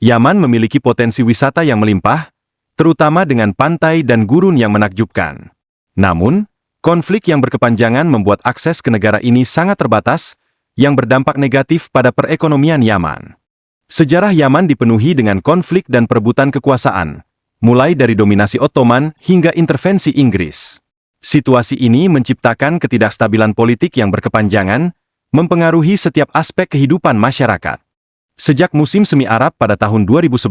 Yaman memiliki potensi wisata yang melimpah, terutama dengan pantai dan gurun yang menakjubkan. Namun, konflik yang berkepanjangan membuat akses ke negara ini sangat terbatas, yang berdampak negatif pada perekonomian Yaman. Sejarah Yaman dipenuhi dengan konflik dan perebutan kekuasaan, mulai dari dominasi Ottoman hingga intervensi Inggris. Situasi ini menciptakan ketidakstabilan politik yang berkepanjangan, mempengaruhi setiap aspek kehidupan masyarakat. Sejak musim semi Arab pada tahun 2011,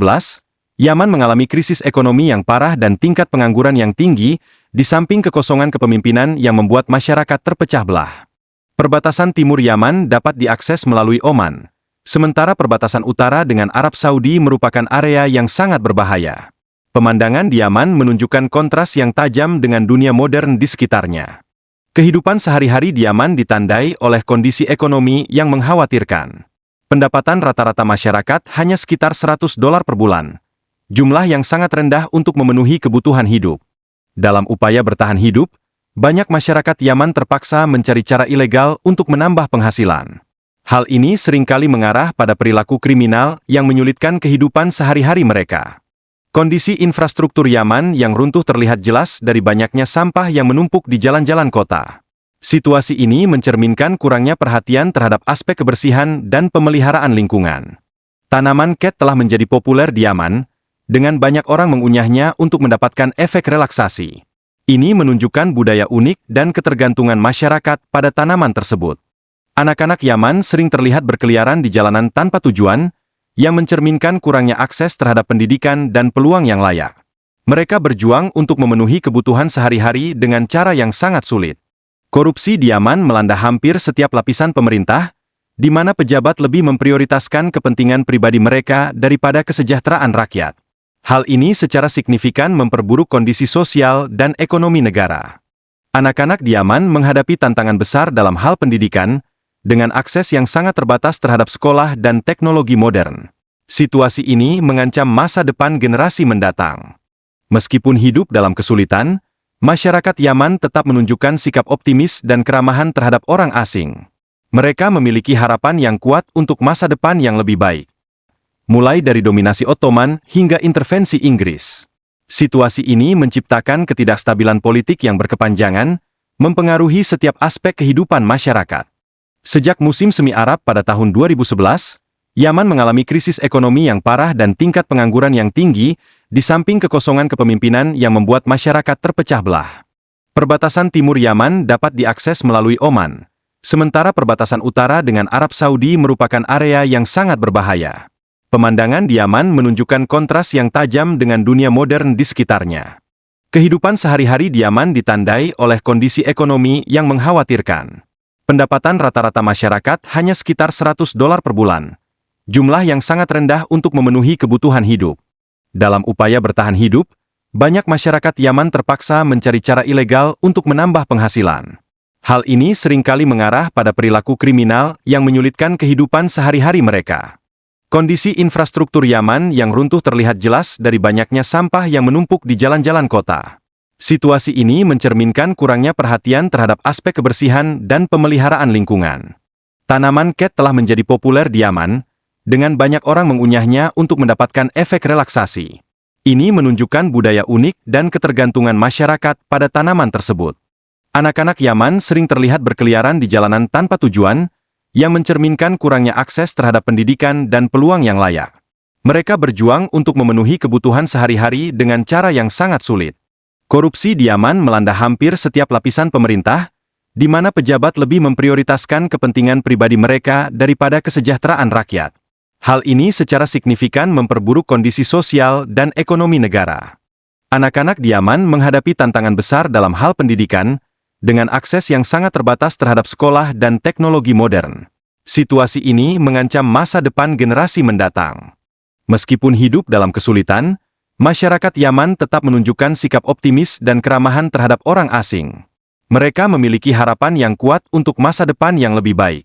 Yaman mengalami krisis ekonomi yang parah dan tingkat pengangguran yang tinggi, di samping kekosongan kepemimpinan yang membuat masyarakat terpecah belah. Perbatasan timur Yaman dapat diakses melalui Oman, sementara perbatasan utara dengan Arab Saudi merupakan area yang sangat berbahaya. Pemandangan di Yaman menunjukkan kontras yang tajam dengan dunia modern di sekitarnya. Kehidupan sehari-hari di Yaman ditandai oleh kondisi ekonomi yang mengkhawatirkan. Pendapatan rata-rata masyarakat hanya sekitar $100 per bulan, jumlah yang sangat rendah untuk memenuhi kebutuhan hidup. Dalam upaya bertahan hidup, banyak masyarakat Yaman terpaksa mencari cara ilegal untuk menambah penghasilan. Hal ini seringkali mengarah pada perilaku kriminal yang menyulitkan kehidupan sehari-hari mereka. Kondisi infrastruktur Yaman yang runtuh terlihat jelas dari banyaknya sampah yang menumpuk di jalan-jalan kota. Situasi ini mencerminkan kurangnya perhatian terhadap aspek kebersihan dan pemeliharaan lingkungan. Tanaman cat telah menjadi populer di Yaman, dengan banyak orang mengunyahnya untuk mendapatkan efek relaksasi. Ini menunjukkan budaya unik dan ketergantungan masyarakat pada tanaman tersebut. Anak-anak Yaman sering terlihat berkeliaran di jalanan tanpa tujuan, yang mencerminkan kurangnya akses terhadap pendidikan dan peluang yang layak. Mereka berjuang untuk memenuhi kebutuhan sehari-hari dengan cara yang sangat sulit. Korupsi di Yaman melanda hampir setiap lapisan pemerintah, di mana pejabat lebih memprioritaskan kepentingan pribadi mereka daripada kesejahteraan rakyat. Hal ini secara signifikan memperburuk kondisi sosial dan ekonomi negara. Anak-anak di Yaman menghadapi tantangan besar dalam hal pendidikan, dengan akses yang sangat terbatas terhadap sekolah dan teknologi modern. Situasi ini mengancam masa depan generasi mendatang. Meskipun hidup dalam kesulitan, masyarakat Yaman tetap menunjukkan sikap optimis dan keramahan terhadap orang asing. Mereka memiliki harapan yang kuat untuk masa depan yang lebih baik. Mulai dari dominasi Ottoman hingga intervensi Inggris. Situasi ini menciptakan ketidakstabilan politik yang berkepanjangan, mempengaruhi setiap aspek kehidupan masyarakat. Sejak musim semi Arab pada tahun 2011, Yaman mengalami krisis ekonomi yang parah dan tingkat pengangguran yang tinggi, di samping kekosongan kepemimpinan yang membuat masyarakat terpecah belah. Perbatasan timur Yaman dapat diakses melalui Oman, sementara perbatasan utara dengan Arab Saudi merupakan area yang sangat berbahaya. Pemandangan di Yaman menunjukkan kontras yang tajam dengan dunia modern di sekitarnya. Kehidupan sehari-hari di Yaman ditandai oleh kondisi ekonomi yang mengkhawatirkan. Pendapatan rata-rata masyarakat hanya sekitar $100 per bulan, jumlah yang sangat rendah untuk memenuhi kebutuhan hidup. Dalam upaya bertahan hidup, banyak masyarakat Yaman terpaksa mencari cara ilegal untuk menambah penghasilan. Hal ini seringkali mengarah pada perilaku kriminal yang menyulitkan kehidupan sehari-hari mereka. Kondisi infrastruktur Yaman yang runtuh terlihat jelas dari banyaknya sampah yang menumpuk di jalan-jalan kota. Situasi ini mencerminkan kurangnya perhatian terhadap aspek kebersihan dan pemeliharaan lingkungan. Tanaman cat telah menjadi populer di Yaman, dengan banyak orang mengunyahnya untuk mendapatkan efek relaksasi. Ini menunjukkan budaya unik dan ketergantungan masyarakat pada tanaman tersebut. Anak-anak Yaman sering terlihat berkeliaran di jalanan tanpa tujuan, yang mencerminkan kurangnya akses terhadap pendidikan dan peluang yang layak. Mereka berjuang untuk memenuhi kebutuhan sehari-hari dengan cara yang sangat sulit. Korupsi di Yaman melanda hampir setiap lapisan pemerintah, di mana pejabat lebih memprioritaskan kepentingan pribadi mereka daripada kesejahteraan rakyat. Hal ini secara signifikan memperburuk kondisi sosial dan ekonomi negara. Anak-anak di Yaman menghadapi tantangan besar dalam hal pendidikan, dengan akses yang sangat terbatas terhadap sekolah dan teknologi modern. Situasi ini mengancam masa depan generasi mendatang. Meskipun hidup dalam kesulitan, masyarakat Yaman tetap menunjukkan sikap optimis dan keramahan terhadap orang asing. Mereka memiliki harapan yang kuat untuk masa depan yang lebih baik.